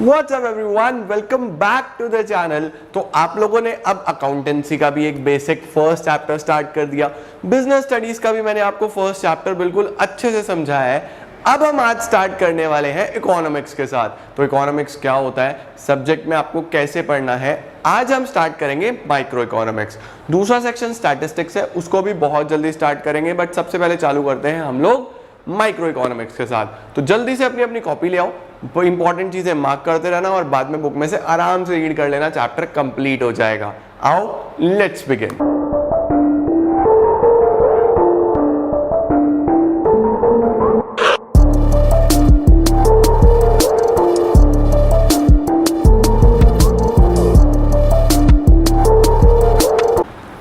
WhatsApp everyone, welcome back to the channel. तो आप लोगों ने अब अकाउंटेंसी का भी एक बेसिक फर्स्ट चैप्टर स्टार्ट कर दिया, बिजनेस स्टडीज का भी मैंने आपको फर्स्ट चैप्टर बिल्कुल अच्छे से समझाया है। अब हम आज स्टार्ट करने वाले हैं इकोनॉमिक्स के साथ। तो इकोनॉमिक्स क्या होता है, सब्जेक्ट में आपको कैसे पढ़ना है, आज हम स्टार्ट करेंगे माइक्रो इकोनॉमिक्स। दूसरा सेक्शन स्टैटिस्टिक्स है, उसको भी बहुत जल्दी स्टार्ट करेंगे, बट सबसे पहले चालू करते हैं हम लोग माइक्रो इकोनॉमिक्स के साथ। तो जल्दी से अपनी अपनी कॉपी ले आओ, इंपॉर्टेंट चीजें मार्क करते रहना और बाद में बुक में से आराम से रीड कर लेना, चैप्टर कंप्लीट हो जाएगा। आओ लेट्स बिगिन।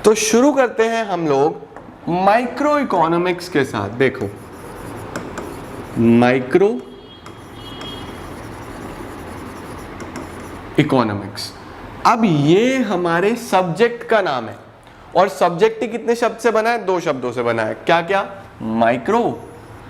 तो शुरू करते हैं हम लोग माइक्रो इकोनॉमिक्स के साथ। देखो, माइक्रो इकोनॉमिक्स, अब ये हमारे सब्जेक्ट का नाम है और सब्जेक्ट ही कितने शब्द से बना है? दो शब्दों से बना है। क्या क्या? माइक्रो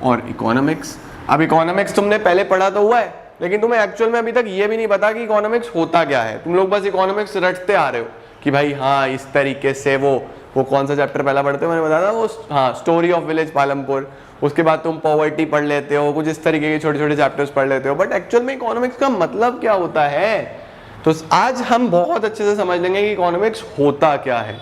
और इकोनॉमिक्स। अब इकोनॉमिक्स तुमने पहले पढ़ा तो हुआ है, लेकिन तुम्हें एक्चुअल में अभी तक ये भी नहीं पता कि इकोनॉमिक्स होता क्या है। तुम लोग बस इकोनॉमिक्स रटते आ रहे हो कि भाई हाँ इस तरीके से। वो कौन सा चैप्टर पहला पढ़ते हो मैंने बताया था, वो हाँ स्टोरी ऑफ विलेज पालमपुर। उसके बाद तुम पॉवर्टी पढ़ लेते हो, कुछ इस तरीके के छोटे छोटे चैप्टर्स पढ़ लेते हो, बट एक्चुअल में इकोनॉमिक्स का मतलब क्या होता है? तो आज हम बहुत अच्छे से समझ लेंगे कि इकोनॉमिक्स होता क्या है।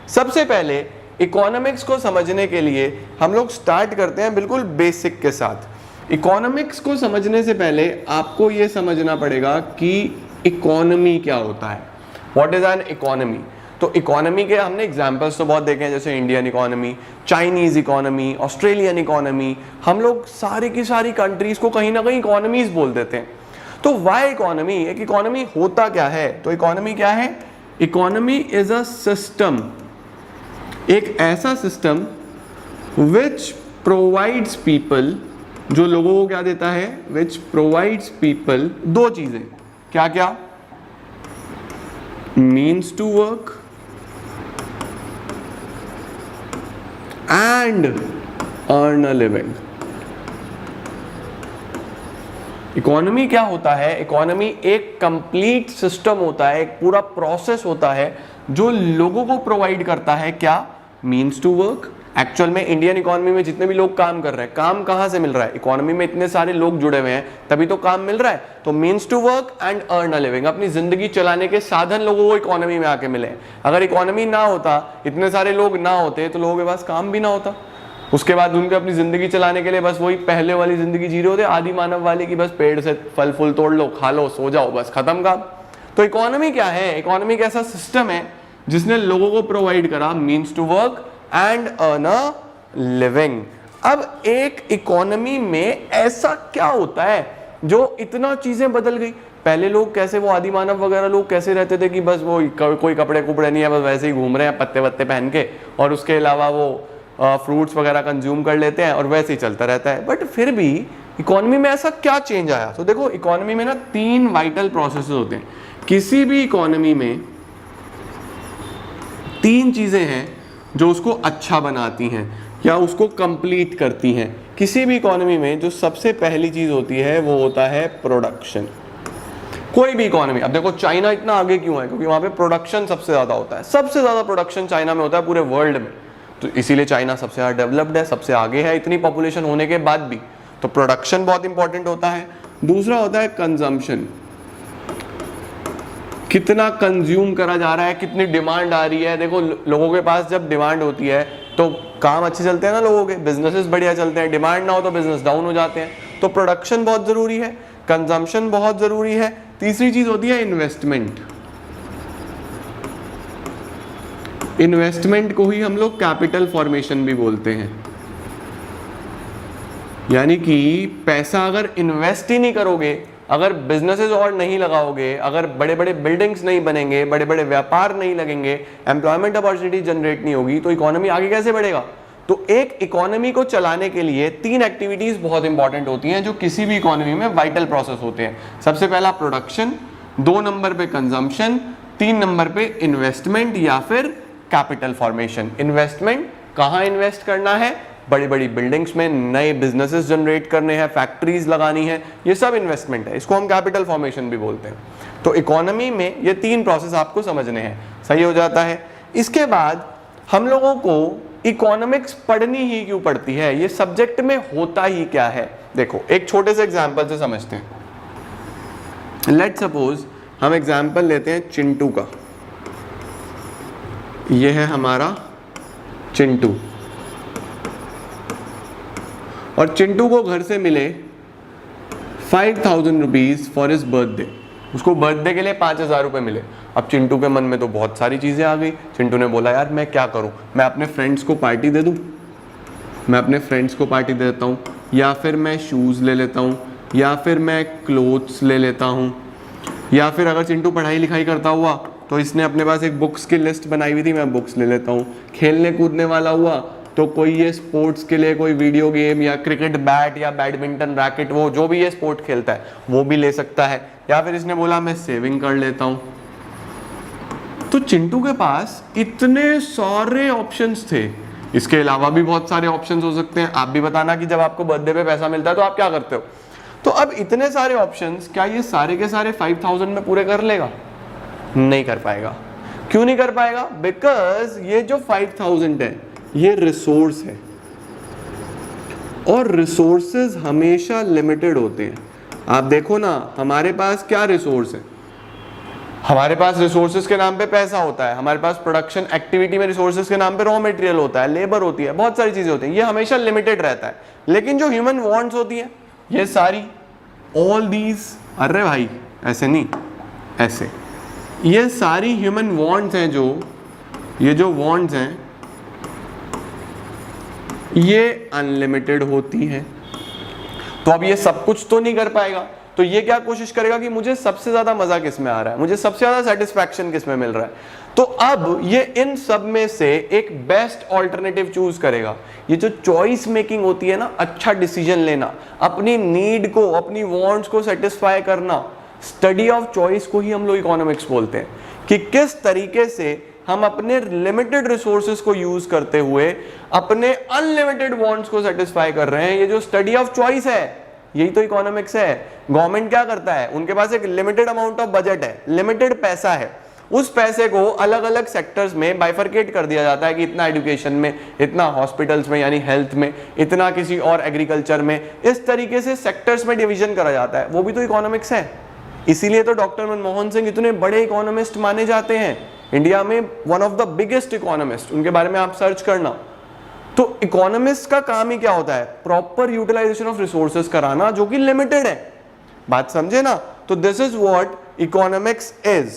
सबसे पहले इकोनॉमिक्स को समझने के लिए हम लोग स्टार्ट करते हैं बिल्कुल बेसिक के साथ। इकोनॉमिक्स को समझने से पहले आपको यह समझना पड़ेगा कि इकोनॉमी क्या होता है। What is an economy? तो इकोनॉमी के हमने एग्जांपल्स तो बहुत देखे हैं, जैसे Indian economy, Chinese economy, Australian economy. हम लोग सारी की सारी कंट्रीज को कहीं ना कहीं इकोनॉमीज बोल देते हैं। तो वाई इकोनॉमी? एक इकोनॉमी होता क्या है? तो इकोनॉमी क्या है? इकोनॉमी इज अ सिस्टम, एक ऐसा सिस्टम विच प्रोवाइड्स पीपल, जो लोगों को क्या देता है? विच प्रोवाइड्स पीपल दो चीजें। क्या क्या? Means to work and earn a living. Economy क्या होता है? इकोनॉमी एक कंप्लीट सिस्टम होता है, एक पूरा प्रोसेस होता है जो लोगों को प्रोवाइड करता है क्या? Means to work. एक्चुअल में इंडियन इकोनॉमी में जितने भी लोग काम कर रहे हैं, काम कहां से मिल रहा है? इकोनॉमी में इतने सारे लोग जुड़े हुए हैं तभी तो काम मिल रहा है। तो means to work and earn a living, अपनी जिंदगी चलाने के साधन लोगों को इकोनॉमी में आके मिले। अगर इकोनॉमी ना होता, इतने सारे लोग ना होते, तो लोगों के पास काम भी ना होता। उसके बाद उनके अपनी जिंदगी चलाने के लिए बस वही पहले वाली जिंदगी जी रहे होते, आदि मानव वाले की, बस पेड़ से फल फूल तोड़ लो, खा लो, सो जाओ, बस खत्म काम। तो इकोनॉमी क्या है? इकोनॉमी एक ऐसा सिस्टम है जिसने लोगों को प्रोवाइड करा means to work and earn a living. अब एक इकोनॉमी में ऐसा क्या होता है जो इतना चीजें बदल गई? पहले लोग कैसे, वो आदि मानव वगैरह लोग कैसे रहते थे कि बस वो कोई कपड़े कुपड़े नहीं है, बस वैसे ही घूम रहे हैं पत्ते वत्ते पहन के, और उसके अलावा वो फ्रूट्स वगैरह कंज्यूम कर लेते हैं और वैसे ही चलता रहता है। बट फिर भी इकोनॉमी में ऐसा क्या चेंज आया? तो देखो, इकोनॉमी में ना तीन वाइटल प्रोसेसेस होते हैं। किसी भी इकोनॉमी में तीन चीजें हैं जो उसको अच्छा बनाती हैं या उसको कंप्लीट करती हैं। किसी भी इकोनॉमी में जो सबसे पहली चीज होती है वो होता है प्रोडक्शन। कोई भी इकोनॉमी, अब देखो चाइना इतना आगे क्यों है? क्योंकि वहां पे प्रोडक्शन सबसे ज्यादा होता है, सबसे ज्यादा प्रोडक्शन चाइना में होता है पूरे वर्ल्ड में। तो इसीलिए चाइना सबसे ज्यादा डेवलप्ड है, सबसे आगे है, इतनी पॉपुलेशन होने के बाद भी। तो प्रोडक्शन बहुत इंपॉर्टेंट होता है। दूसरा होता है कंजम्पशन, कितना कंज्यूम करा जा रहा है, कितनी डिमांड आ रही है। देखो, लोगों के पास जब डिमांड होती है तो काम अच्छे चलते हैं ना, लोगों के बिजनेसेस बढ़िया चलते हैं। डिमांड ना हो तो बिजनेस डाउन हो जाते हैं। तो प्रोडक्शन बहुत जरूरी है, कंजम्पशन बहुत जरूरी है। तीसरी चीज होती है इन्वेस्टमेंट। इन्वेस्टमेंट को ही हम लोग कैपिटल फॉर्मेशन भी बोलते हैं, यानी कि पैसा अगर इन्वेस्ट ही नहीं करोगे, अगर बिजनेसेस और नहीं लगाओगे, अगर बड़े बड़े बिल्डिंग्स नहीं बनेंगे, बड़े बड़े व्यापार नहीं लगेंगे, एम्प्लॉयमेंट अपॉर्चुनिटी जनरेट नहीं होगी, तो इकोनॉमी आगे कैसे बढ़ेगा? तो एक इकोनॉमी को चलाने के लिए तीन एक्टिविटीज बहुत इंपॉर्टेंट होती हैं जो किसी भी इकोनॉमी में वाइटल प्रोसेस होते हैं। सबसे पहला प्रोडक्शन, 2 नंबर पे कंजम्पशन, 3 नंबर पे इन्वेस्टमेंट या फिर कैपिटल फॉर्मेशन। इन्वेस्टमेंट, कहां इन्वेस्ट करना है? बड़ी बड़ी बिल्डिंग्स में नए बिजनेसेस जनरेट करने हैं, फैक्ट्रीज लगानी है, ये सब इन्वेस्टमेंट है, इसको हम कैपिटल फॉर्मेशन भी बोलते हैं। तो इकोनॉमी में ये 3 प्रोसेस आपको समझने हैं, सही हो जाता है। इसके बाद हम लोगों को इकोनॉमिक्स पढ़नी ही क्यों पड़ती है, ये सब्जेक्ट में होता ही क्या है। देखो एक छोटे से एग्जाम्पल से समझते हैं। लेट सपोज हम एग्जाम्पल लेते हैं चिंटू का। ये है हमारा चिंटू, और चिंटू को घर से मिले 5000 रुपीज फॉर हिज बर्थडे। उसको बर्थडे के लिए 5000 रुपये मिले। अब चिंटू के मन में तो बहुत सारी चीज़ें आ गई। चिंटू ने बोला यार मैं क्या करूं, मैं अपने फ्रेंड्स को पार्टी दे दूं, मैं अपने फ्रेंड्स को पार्टी दे देता हूं, या फिर मैं शूज़ ले लेता हूं, या फिर मैं क्लोथ्स ले लेता हूं, या फिर अगर चिंटू पढ़ाई लिखाई करता हुआ तो इसने अपने पास एक बुक्स की लिस्ट बनाई हुई थी, मैं बुक्स ले लेता हूँ। खेलने कूदने वाला हुआ तो कोई ये स्पोर्ट्स के लिए कोई वीडियो गेम या क्रिकेट बैट या बैडमिंटन रैकेट, वो जो भी ये स्पोर्ट खेलता है वो भी ले सकता है। या फिर इसने बोला मैं सेविंग कर लेता हूँ। तो चिंटू के पास इतने सारे ऑप्शंस थे। इसके अलावा भी बहुत सारे ऑप्शंस हो सकते हैं। आप भी बताना कि जब आपको बर्थडे पे पैसा मिलता है तो आप क्या करते हो। तो अब इतने सारे ऑप्शंस, क्या ये सारे के सारे 5000 में पूरे कर लेगा? नहीं कर पाएगा। क्यों नहीं कर पाएगा? बिकॉज ये जो 5000 है ये रिसोर्स है, और रिसोर्सेज हमेशा लिमिटेड होते हैं। आप देखो ना, हमारे पास क्या रिसोर्स है, हमारे पास रिसोर्सेज के नाम पे पैसा होता है, हमारे पास प्रोडक्शन एक्टिविटी में रिसोर्सेज के नाम पे रॉ मटेरियल होता है, लेबर होती है, बहुत सारी चीजें होती हैं, ये हमेशा लिमिटेड रहता है। लेकिन जो ह्यूमन वांट्स होती है ये सारी, ऑल दीज, अरे भाई ऐसे नहीं, ऐसे, ये सारी ह्यूमन वांट्स हैं, ये जो वांट्स हैं ये अनलिमिटेड होती हैं। तो अब ये सब कुछ तो नहीं कर पाएगा, तो ये क्या कोशिश करेगा कि मुझे सबसे ज्यादा मजा किस में आ रहा है, मुझे सबसे ज्यादा सेटिस्फैक्शन किस में मिल रहा है। तो अब ये इन सब में से एक बेस्ट ऑल्टरनेटिव चूज करेगा। ये जो चॉइस मेकिंग होती है ना, अच्छा डिसीजन लेना, अपनी नीड को, अपनी वांट्स को सेटिस्फाई करना, स्टडी ऑफ चॉइस को ही हम लोग इकोनॉमिक्स बोलते हैं। कि किस तरीके से हम अपने लिमिटेड रिसोर्सेज को यूज करते हुए अपने अनलिमिटेड वांट्स को सेटिस्फाई कर रहे हैं। ये जो स्टडी ऑफ चॉइस है यही तो इकोनॉमिक्स है। गवर्नमेंट क्या करता है, उनके पास एक लिमिटेड अमाउंट ऑफ बजट है, लिमिटेड पैसा है, उस पैसे को अलग अलग सेक्टर्स में बाइफरकेट कर दिया जाता है कि इतना एजुकेशन में, इतना हॉस्पिटल्स में यानी हेल्थ में, इतना किसी और एग्रीकल्चर में, इस तरीके से सेक्टर्स में डिवीजन करा जाता है। वो भी तो इकोनॉमिक्स है। इसीलिए तो डॉक्टर मनमोहन सिंह इतने बड़े इकोनॉमिस्ट माने जाते हैं, इंडिया में one of the biggest economist. उनके बारे में आप सर्च करना। तो इकोनॉमिस्ट का काम ही क्या होता है, प्रॉपर यूटिलाइजेशन ऑफ रिसोर्सेज कराना जो कि लिमिटेड है। बात समझे ना? तो this is what economics is.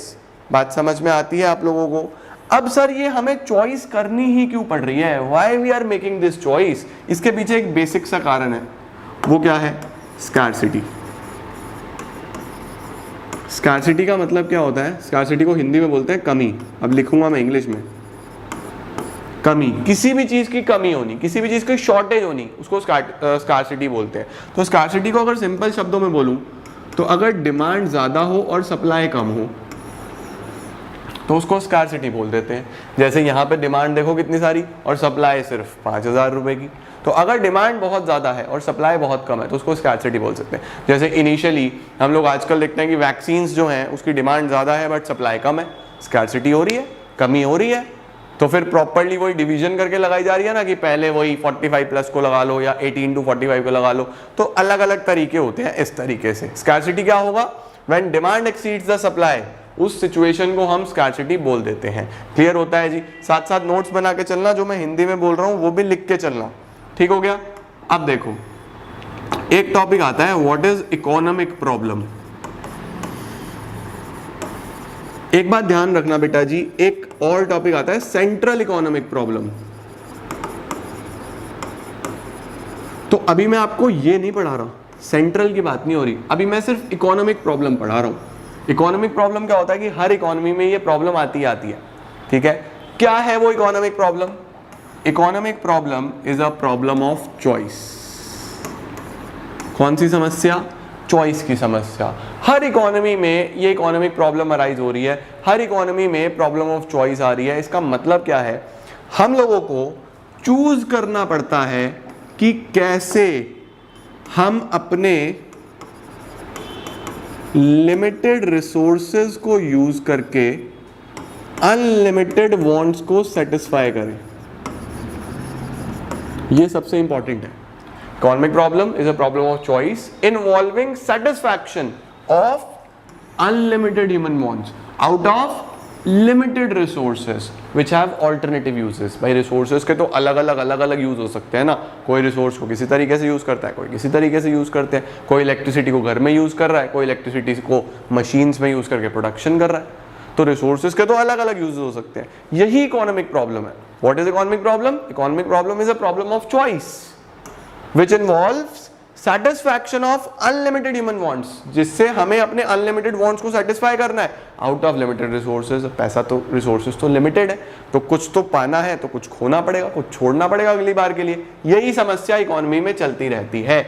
बात समझ में आती है आप लोगों को? अब सर ये हमें चॉइस करनी ही क्यों पड़ रही है, why we are making this choice? इसके पीछे एक बेसिक सा कारण है। वो क्या है? स्कार्सिटी। स्कार्सिटी का मतलब क्या होता है? स्कार्सिटी को हिंदी में बोलते हैं कमी। अब लिखूंगा मैं इंग्लिश में, कमी, किसी भी चीज की कमी होनी, किसी भी चीज की शॉर्टेज होनी, उसको स्कार्सिटी बोलते हैं। तो स्कार्सिटी को अगर सिंपल शब्दों में बोलूं तो अगर डिमांड ज्यादा हो और सप्लाई कम हो तो उसको स्कार्सिटी बोल देते हैं। जैसे यहाँ पे डिमांड देखो कितनी सारी और सप्लाई सिर्फ 5000 रुपए की। तो अगर डिमांड बहुत ज़्यादा है और सप्लाई बहुत कम है तो उसको स्कार्सिटी बोल सकते हैं। जैसे इनिशियली हम लोग आजकल देखते हैं कि वैक्सीन्स जो हैं उसकी डिमांड ज़्यादा है बट सप्लाई कम है, स्कार्सिटी हो रही है, कमी हो रही है। तो फिर प्रॉपर्ली वही डिवीजन करके लगाई जा रही है ना, कि पहले वही 45 प्लस को लगा लो या 18 to 45 को लगा लो। तो अलग अलग तरीके होते हैं। इस तरीके से स्कार्सिटी क्या होगा? When demand exceeds the supply, उस सिचुएशन को हम स्कार्सिटी बोल देते हैं। क्लियर होता है जी? साथ साथ नोट्स बना के चलना, जो मैं हिंदी में बोल रहा हूँ वो भी लिख के चलना। ठीक हो गया? अब देखो एक टॉपिक आता है, व्हाट इज इकोनॉमिक प्रॉब्लम। एक बात ध्यान रखना बेटा जी, एक और टॉपिक आता है सेंट्रल इकोनॉमिक प्रॉब्लम। तो अभी मैं आपको ये नहीं पढ़ा रहा, सेंट्रल की बात नहीं हो रही, अभी मैं सिर्फ इकोनॉमिक प्रॉब्लम पढ़ा रहा हूं। इकोनॉमिक प्रॉब्लम क्या होता है कि हर इकोनॉमी में ये प्रॉब्लम आती है। ठीक है? क्या है वो economic problem? Economic problem is a problem of choice. कौन सी समस्या? चॉइस की समस्या। हर इकोनॉमी में ये इकोनॉमिक प्रॉब्लम अराइज हो रही है, हर इकोनॉमी में प्रॉब्लम ऑफ चॉइस आ रही है। इसका मतलब क्या है? हम लोगों को चूज करना पड़ता है कि कैसे हम अपने लिमिटेड रिसोर्सेज को यूज करके अनलिमिटेड वांट्स को सेटिस्फाई करें। ये सबसे इंपॉर्टेंट है। Economic problem is a problem of choice involving satisfaction of unlimited human wants out of limited resources which have alternative uses. भाई रिसोर्सेज के तो अलग अलग यूज हो सकते हैं ना। कोई रिसोर्स को किसी तरीके से यूज करता है, कोई किसी तरीके से यूज करते हैं। कोई इलेक्ट्रिसिटी को घर में यूज कर रहा है, कोई इलेक्ट्रिसिटी को मशीन्स में यूज करके प्रोडक्शन कर रहा है। तो रिसोर्सेज के तो अलग अलग यूज हो सकते हैं। यही इकोनॉमिक प्रॉब्लम है। What is economic problem? Economic problem is a problem of choice which involves satisfaction of unlimited human wants, जिससे हमें अपने अनलिमिटेड वांट्स को सेटिस्फाई करना है आउट ऑफ लिमिटेड रिसोर्सेज। पैसा तो रिसोर्सेज तो लिमिटेड है, तो कुछ तो पाना है तो कुछ खोना पड़ेगा, कुछ छोड़ना पड़ेगा अगली बार के लिए। यही समस्या इकोनॉमी में चलती रहती है।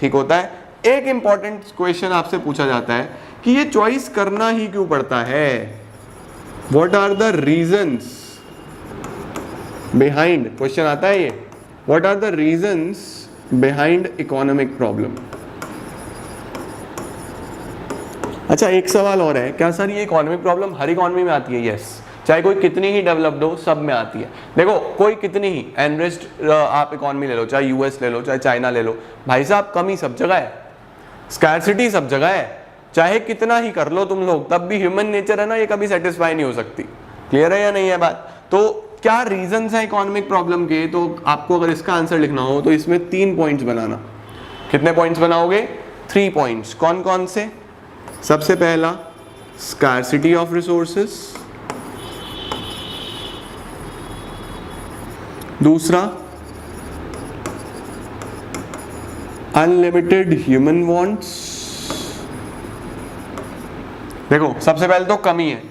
ठीक होता है। एक इंपॉर्टेंट क्वेश्चन आपसे पूछा जाता है कि ये चॉइस करना ही क्यों पड़ता है? What are the reasons behind, question आता है ये, what are the reasons behind economic problem. अच्छा, एक सवाल और है, क्या सर ये इकोनॉमिक प्रॉब्लम हर इकोनॉमी में आती है? यस, चाहे कोई कितनी ही डेवलप्ड हो, सब में आती है। देखो, कोई कितनी ही एनरिच्ड आप इकोनॉमी ले लो, चाहे यूएस ले लो, चाहे चाइना ले लो, भाई साहब कमी सब जगह है, स्कैर्सिटी सब जगह है। चाहे कितना ही कर लो तुम लोग, तब भी ह्यूमन नेचर है ना, ये कभी सेटिस्फाई नहीं हो सकती। क्लियर है या नहीं है बात? तो क्या रीजंस है इकोनॉमिक प्रॉब्लम के? तो आपको अगर इसका आंसर लिखना हो तो इसमें 3 पॉइंट्स बनाना। कितने पॉइंट्स बनाओगे? 3 पॉइंट्स। कौन कौन से? सबसे पहला स्कार्सिटी ऑफ रिसोर्सेस, दूसरा अनलिमिटेड ह्यूमन वांट्स। देखो, सबसे पहले तो कमी है,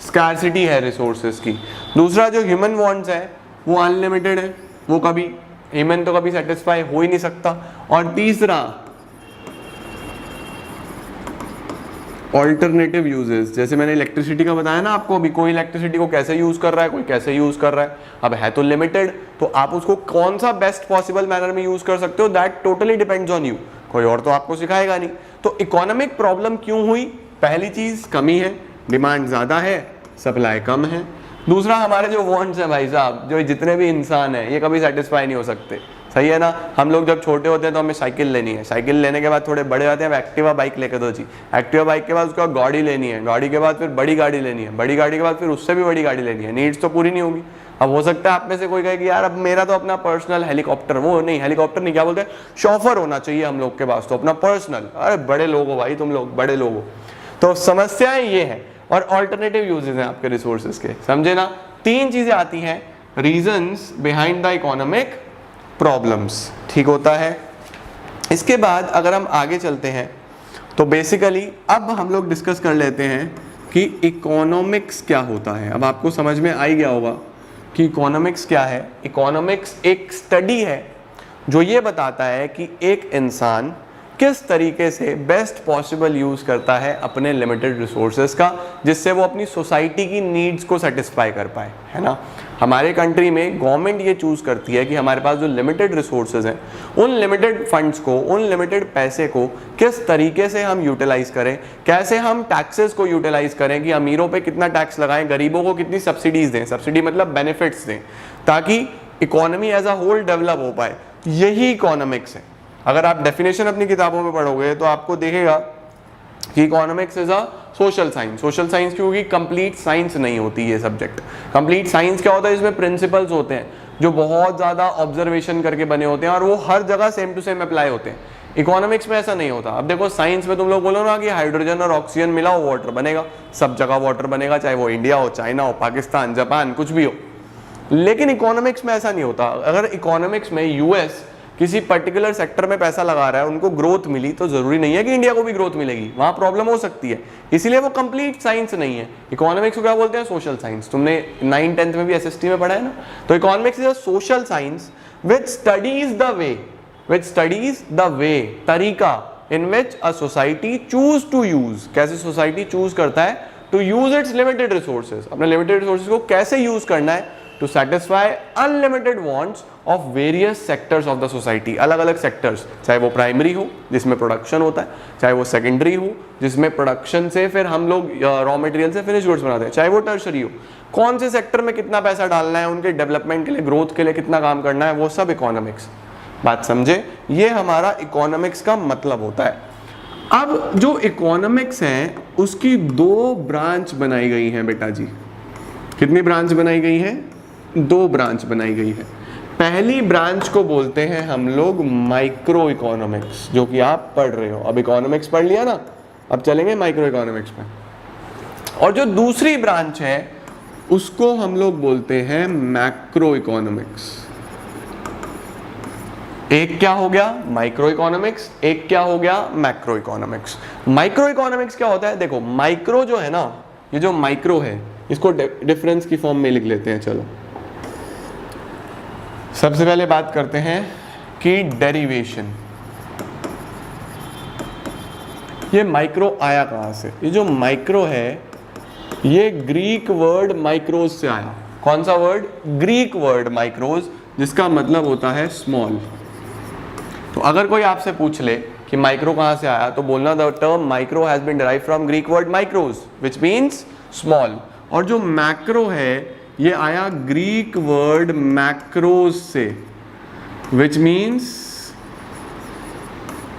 स्कार्सिटी है रिसोर्सेज की। दूसरा जो ह्यूमन वांट्स है वो अनलिमिटेड है, वो कभी ह्यूमन तो कभी सेटिस्फाई हो ही नहीं सकता। और तीसरा ऑल्टरनेटिव यूजेस, जैसे मैंने इलेक्ट्रिसिटी का बताया ना आपको, अभी कोई इलेक्ट्रिसिटी को कैसे यूज कर रहा है, कोई कैसे यूज कर रहा है। अब है तो लिमिटेड, तो आप उसको कौन सा बेस्ट पॉसिबल मैनर में यूज कर सकते हो, that totally depends on you. कोई और तो आपको सिखाएगा नहीं। तो इकोनॉमिक प्रॉब्लम क्यों हुई? पहली चीज कमी है, डिमांड ज्यादा है, सप्लाई कम है। दूसरा हमारे जो वांट्स हैं भाई साहब, जो जितने भी इंसान हैं, ये कभी सेटिस्फाई नहीं हो सकते। सही है ना? हम लोग जब छोटे होते हैं तो हमें साइकिल लेनी है, साइकिल लेने के बाद थोड़े बड़े होते हैं, एक्टिवा बाइक लेकर दो जी, एक्टिवा बाइक के बाद उसका गाड़ी लेनी है, गाड़ी के बाद फिर बड़ी गाड़ी लेनी है, बड़ी गाड़ी के बाद फिर उससे भी बड़ी गाड़ी लेनी है। नीड्स तो पूरी नहीं होगी। अब हो सकता है आप में से कोई कहे कि यार अब मेरा तो अपना पर्सनल हेलीकॉप्टर, वो नहीं, हेलीकॉप्टर नहीं, क्या बोलते हैं, शॉफर होना चाहिए हम लोग के पास, तो अपना पर्सनल। अरे बड़े लोग हो भाई, तुम लोग बड़े लोग हो। तो समस्याएं ये है। और ऑल्टरनेटिव यूजेस हैं आपके रिसोर्सेज के, समझे ना? 3 चीजें आती हैं reasons behind the economic problems. ठीक होता है। इसके बाद अगर हम आगे चलते हैं तो बेसिकली अब हम लोग डिस्कस कर लेते हैं कि इकोनॉमिक्स क्या होता है। अब आपको समझ में आ ही गया होगा कि इकोनॉमिक्स क्या है। इकोनॉमिक्स एक स्टडी है जो ये बताता है कि एक इंसान किस तरीके से बेस्ट पॉसिबल यूज करता है अपने लिमिटेड रिसोर्सेज का, जिससे वो अपनी सोसाइटी की नीड्स को सेटिस्फाई कर पाए, है ना। हमारे कंट्री में गवर्नमेंट ये चूज करती है कि हमारे पास जो लिमिटेड रिसोर्सेज हैं, उन लिमिटेड फंड्स को, उन लिमिटेड पैसे को किस तरीके से हम यूटिलाइज करें, कैसे हम टैक्सेस को यूटिलाइज करें कि अमीरों पे कितना टैक्स लगाएं, गरीबों को कितनी सब्सिडीज दें, सब्सिडी मतलब बेनिफिट्स दें, ताकि economy as a whole develop हो पाए। यही इकोनॉमिक्स है। अगर आप डेफिनेशन अपनी किताबों में पढ़ोगे तो आपको देखेगा कि economics is a social science. Social science क्योंकि कंप्लीट साइंस नहीं होती ये सब्जेक्ट। कंप्लीट साइंस क्या होता है? इसमें प्रिंसिपल्स होते हैं जो बहुत ज़्यादा ऑब्जर्वेशन करके बने होते हैं और वो हर जगह सेम टू सेम अप्लाई होते हैं। इकोनॉमिक्स में ऐसा नहीं होता। अब देखो, साइंस में तुम लोग बोलो ना कि हाइड्रोजन और ऑक्सीजन मिला हो वाटर बनेगा, सब जगह वाटर बनेगा, चाहे वो इंडिया हो, चाइना हो, पाकिस्तान, जापान, कुछ भी हो। लेकिन इकोनॉमिक्स में ऐसा नहीं होता। अगर इकोनॉमिक्स में यूएस किसी पर्टिकुलर सेक्टर में पैसा लगा रहा है, उनको ग्रोथ मिली, तो जरूरी नहीं है कि इंडिया को भी ग्रोथ मिलेगी, वहां प्रॉब्लम हो सकती है। इसीलिए वो कंप्लीट साइंस नहीं है। इकोनॉमिक्स को क्या बोलते हैं? Social science. तुमने 9th 10th में भी एसएसटी में पढ़ा है ना। तो economics is a social science which studies the way, तरीका in which a society choose to use. कैसे सोसाइटी चूज करता है to use its limited resources, अपने लिमिटेड रिसोर्सेज को कैसे यूज करना है to satisfy unlimited wants of various sectors of the society. अलग अलग सेक्टर्स, चाहे वो प्राइमरी हो जिसमें प्रोडक्शन होता है, चाहे वो सेकेंडरी हो जिसमें प्रोडक्शन से फिर हम लोग रॉ मटेरियल से फिनिश गुड्स बनाते हैं, चाहे वो टर्शरी हो, कौन से सेक्टर में कितना पैसा डालना है, उनके डेवलपमेंट के लिए, ग्रोथ के लिए कितना काम करना है, वो सब इकोनॉमिक्स। बात समझे? ये हमारा इकोनॉमिक्स का मतलब होता है। अब जो इकोनॉमिक्स है उसकी 2 ब्रांच बनाई गई हैं बेटा जी। कितनी ब्रांच बनाई गई है? 2 ब्रांच बनाई गई है। पहली ब्रांच को बोलते हैं हम लोग माइक्रो इकोनॉमिक्स, जो कि आप पढ़ रहे हो। अब इकोनॉमिक्स पढ़ लिया ना, अब चलेंगे माइक्रो इकोनॉमिक्स में। और जो दूसरी ब्रांच है उसको हम लोग बोलते हैं मैक्रो इकोनॉमिक्स। एक क्या हो गया? Micro economics. एक क्या हो गया? Macro economics. माइक्रो इकोनॉमिक्स क्या होता है? देखो, माइक्रो जो है ना, ये जो माइक्रो है इसको डिफरेंस की फॉर्म में लिख लेते हैं। चलो, सबसे पहले बात करते हैं कि डेरिवेशन। ये माइक्रो आया कहां से? ये जो माइक्रो है ये ग्रीक वर्ड माइक्रोज से आया। कौन सा वर्ड? ग्रीक वर्ड माइक्रोज, जिसका मतलब होता है स्मॉल। तो अगर कोई आपसे पूछ ले कि माइक्रो कहां से आया, तो बोलना the term micro has been derived from Greek word micros which means small. और जो मैक्रो है ये आया ग्रीक वर्ड मैक्रोज से व्हिच मींस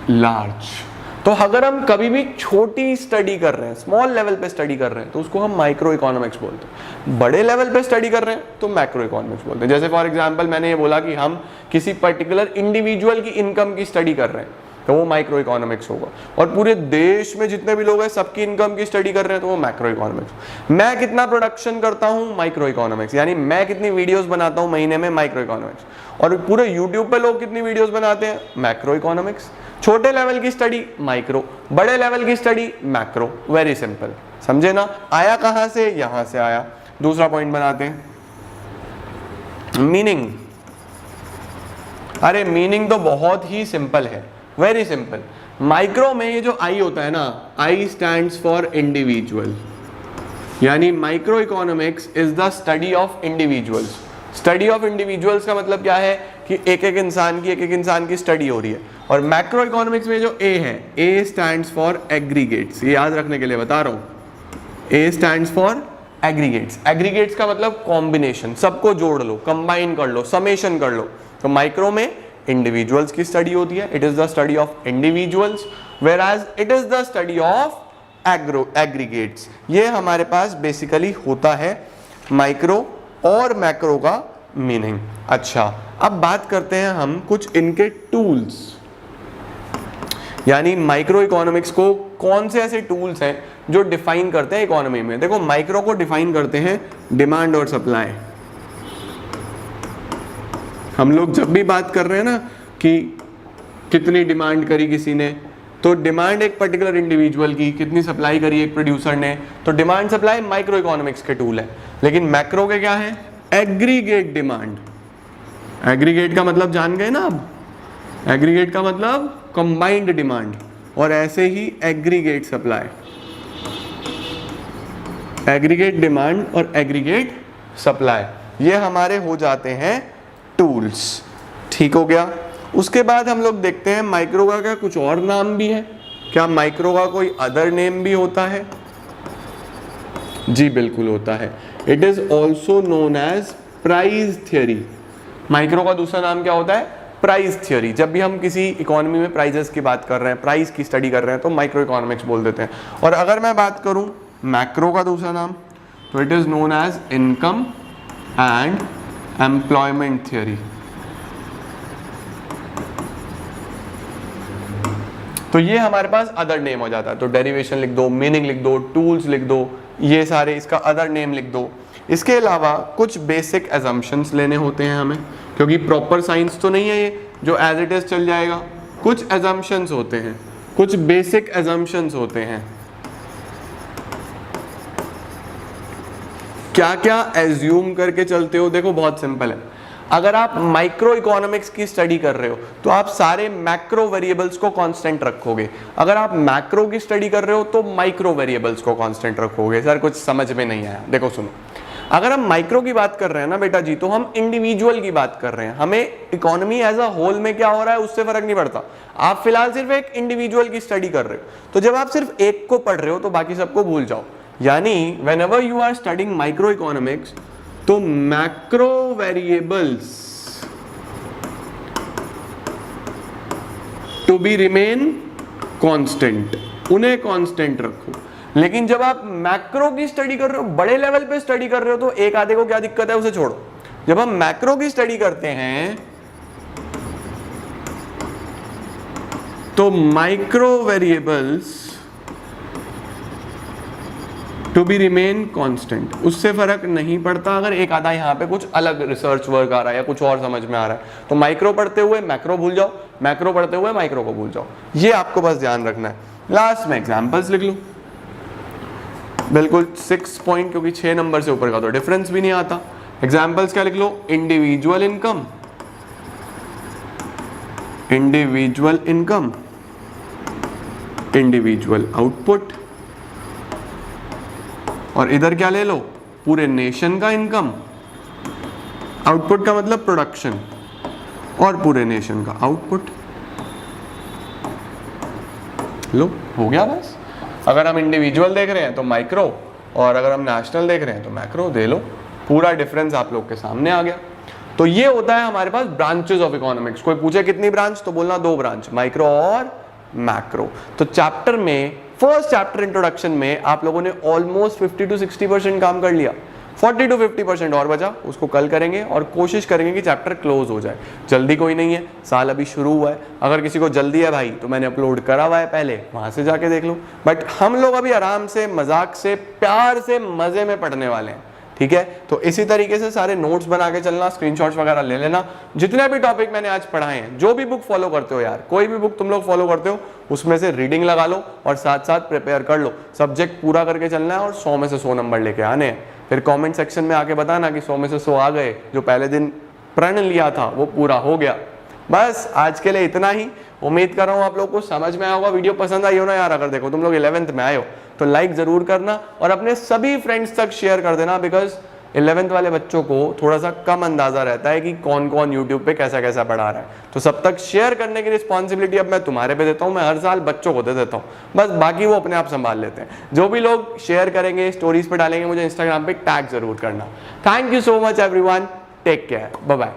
लार्ज। तो अगर हम कभी भी छोटी स्टडी कर रहे हैं, स्मॉल लेवल पे स्टडी कर रहे हैं, तो उसको हम माइक्रो इकोनॉमिक्स बोलते हैं। बड़े लेवल पे स्टडी कर रहे हैं तो मैक्रो इकोनॉमिक्स बोलते हैं। जैसे फॉर एग्जांपल मैंने ये बोला कि हम किसी पर्टिकुलर इंडिविजुअल की इनकम की स्टडी कर रहे हैं तो वो माइक्रो इकोनॉमिक्स होगा। और पूरे देश में जितने भी लोग हैं सबकी इनकम की स्टडी कर रहे हैं तो वो मैक्रो इकोनॉमिक्स। मैं कितना प्रोडक्शन करता हूँ, माइक्रो इकोनॉमिक्स। यानी मैं कितनी वीडियोस बनाता हूँ महीने में, माइक्रो इकोनॉमिक्स। और पूरे यूट्यूब पे लोग कितनी वीडियोस बनाते हैं, मैक्रो इकोनॉमिक्स। छोटे लेवल की स्टडी माइक्रो, बड़े लेवल की स्टडी मैक्रो। वेरी सिंपल, समझे ना? आया कहां से? यहां से आया। दूसरा पॉइंट बनाते हैं, मीनिंग। अरे मीनिंग तो बहुत ही सिंपल है, वेरी सिंपल। माइक्रो में ये जो आई होता है ना, आई स्टैंड्स फॉर इंडिविजुअल। यानी micro economics is the study of individuals. Study of individuals का मतलब क्या है कि एक एक इंसान की स्टडी हो रही है। और मैक्रो इकोनॉमिक्स में जो ए है, ए स्टैंड्स फॉर एग्रीगेट्स। ये याद रखने के लिए बता रहा हूं, ए स्टैंड्स फॉर एग्रीगेट्स। एग्रीगेट्स का मतलब कॉम्बिनेशन, सबको जोड़ लो, कंबाइन कर लो, समेशन कर लो। तो माइक्रो में इंडिविजुअल्स की स्टडी होती है, it is the study of individuals, whereas it is the study of aggregates. ये हमारे पास बेसिकली होता है माइक्रो और मैक्रो का मीनिंग। अच्छा, अब बात करते हैं हम कुछ इनके टूल्स। यानी माइक्रो इकोनॉमिक्स को कौन से ऐसे टूल्स हैं जो डिफाइन करते हैं इकोनॉमी में। देखो, माइक्रो को डिफाइन करते हैं डिमांड और सप्लाई। हम लोग जब भी बात कर रहे हैं ना कि कितनी डिमांड करी किसी ने, तो डिमांड एक पर्टिकुलर इंडिविजुअल की, कितनी सप्लाई करी एक प्रोड्यूसर ने, तो डिमांड सप्लाई माइक्रो इकोनॉमिक्स के टूल है। लेकिन मैक्रो के क्या है? Aggregate demand. एग्रीगेट का मतलब जान गए ना अब? एग्रीगेट का मतलब कंबाइंड डिमांड, और ऐसे ही एग्रीगेट सप्लाई। एग्रीगेट डिमांड और एग्रीगेट सप्लाई, ये हमारे हो जाते हैं टूल्स। ठीक हो गया। उसके बाद हम लोग देखते हैं माइक्रो का क्या कुछ और नाम भी है? क्या माइक्रो का कोई अदर नेम भी होता है? जी बिल्कुल होता है। It is also known as price theory. Micro का दूसरा नाम क्या होता है? Price theory. जब भी हम किसी इकोनॉमी में प्राइजेस की बात कर रहे हैं, प्राइस की स्टडी कर रहे हैं, तो माइक्रो इकोनॉमिक्स बोल देते हैं। और अगर मैं बात करूं मैक्रो का दूसरा नाम, तो it is known as income and employment theory. तो ये हमारे पास अदर नेम हो जाता है। तो डेरिवेशन लिख दो, मीनिंग लिख दो, टूल्स लिख दो, ये सारे इसका अदर नेम लिख दो। इसके अलावा कुछ बेसिक एजम्पशंस लेने होते हैं हमें, क्योंकि प्रॉपर साइंस तो नहीं है ये जो एज इट इज चल जाएगा। कुछ एजम्पशंस होते हैं, कुछ बेसिक एजम्पशंस होते हैं। क्या क्या एज्यूम करके चलते हो? देखो बहुत सिंपल है। अगर आप माइक्रो इकोनॉमिक्स की स्टडी कर रहे हो तो आप सारे मैक्रो वेरिएबल्स को कांस्टेंट रखोगे। अगर आप मैक्रो की स्टडी कर रहे हो तो माइक्रो वेरिएबल्स को कांस्टेंट रखोगे। सर कुछ समझ में नहीं आया। देखो सुनो, अगर हम माइक्रो की बात कर रहे हैं ना बेटा जी, तो हम इंडिविजुअल की बात कर रहे हैं, हमें इकोनॉमी एज अ होल में क्या हो रहा है उससे फर्क नहीं पड़ता। आप फिलहाल सिर्फ एक इंडिविजुअल की स्टडी कर रहे हो, तो जब आप सिर्फ एक को पढ़ रहे हो तो बाकी सबको भूल जाओ। यानी whenever you are studying micro economics, तो macro variables to be remain constant, उन्हें कांस्टेंट रखो। लेकिन जब आप मैक्रो की स्टडी कर रहे हो, बड़े लेवल पे स्टडी कर रहे हो, तो एक आधे को क्या दिक्कत है उसे छोड़ो। जब हम मैक्रो की स्टडी करते हैं तो micro variables to be remain constant, उससे फर्क नहीं पड़ता अगर एक आधा यहाँ पे कुछ अलग रिसर्च वर्क आ रहा है या कुछ और समझ में आ रहा है। तो माइक्रो पढ़ते हुए मैक्रो भूल जाओ, मैक्रो पढ़ते हुए माइक्रो को भूल जाओ, ये आपको बस ध्यान रखना है। लास्ट में एग्जांपल्स लिख लो, बिल्कुल 6 पॉइंट, क्योंकि 6 नंबर से ऊपर का तो डिफरेंस भी नहीं आता। एग्जांपल्स क्या लिख लो, individual income, individual income, individual output, और इधर क्या ले लो, पूरे नेशन का इनकम, आउटपुट का मतलब प्रोडक्शन, और पूरे नेशन का आउटपुट। लो, हो गया बस। अगर हम इंडिविजुअल देख रहे हैं तो माइक्रो, और अगर हम नेशनल देख रहे हैं तो मैक्रो, दे लो, पूरा डिफरेंस आप लोग के सामने आ गया। तो ये होता है हमारे पास ब्रांचेस ऑफ इकोनॉमिक्स। कोई पूछे कितनी ब्रांच, तो बोलना 2 ब्रांच, माइक्रो और मैक्रो। तो चैप्टर में, फर्स्ट चैप्टर इंट्रोडक्शन में आप लोगों ने ऑलमोस्ट 50 to 60% काम कर लिया, 40 to 50% और बचा, उसको कल करेंगे और कोशिश करेंगे कि चैप्टर क्लोज हो जाए। जल्दी कोई नहीं है, साल अभी शुरू हुआ है। अगर किसी को जल्दी है भाई तो मैंने अपलोड करा हुआ है पहले, वहां से जाके देख लो। बट हम लोग अभी आराम से, मजाक से, प्यार से, मजे में पढ़ने वाले हैं, ठीक है। तो इसी तरीके से सारे नोट्स बना के चलना, स्क्रीनशॉट्स वगैरह ले लेना। जितने भी टॉपिक मैंने आज पढ़ाए हैं, जो भी बुक फॉलो करते हो यार, कोई भी बुक तुम लोग फॉलो करते हो, उसमें से रीडिंग लगा लो और साथ साथ प्रिपेयर कर लो। सब्जेक्ट पूरा करके चलना है और 100 में से 100 नंबर लेके आने हैं। फिर कमेंट सेक्शन में आके बताना कि 100 में से 100 आ गए, जो पहले दिन प्रण लिया था वो पूरा हो गया। बस आज के लिए इतना ही। उम्मीद कर रहा हूँ आप लोग को समझ में आया होगा। वीडियो पसंद आई हो ना यार, अगर देखो तुम लोग 11th में आए हो तो लाइक जरूर करना और अपने सभी फ्रेंड्स तक शेयर कर देना, बिकॉज 11th वाले बच्चों को थोड़ा सा कम अंदाजा रहता है कि कौन कौन यूट्यूब पे कैसा कैसा पढ़ा रहा है। तो सब तक शेयर करने की रिस्पॉन्सिबिलिटी अब मैं तुम्हारे पे देता हूँ, मैं हर साल बच्चों को दे देता हूँ, बस बाकी वो अपने आप संभाल लेते हैं। जो भी लोग शेयर करेंगे, स्टोरीज पे डालेंगे, मुझे इंस्टाग्राम पे टैग जरूर करना। Thank you so much everyone, take care, bye bye.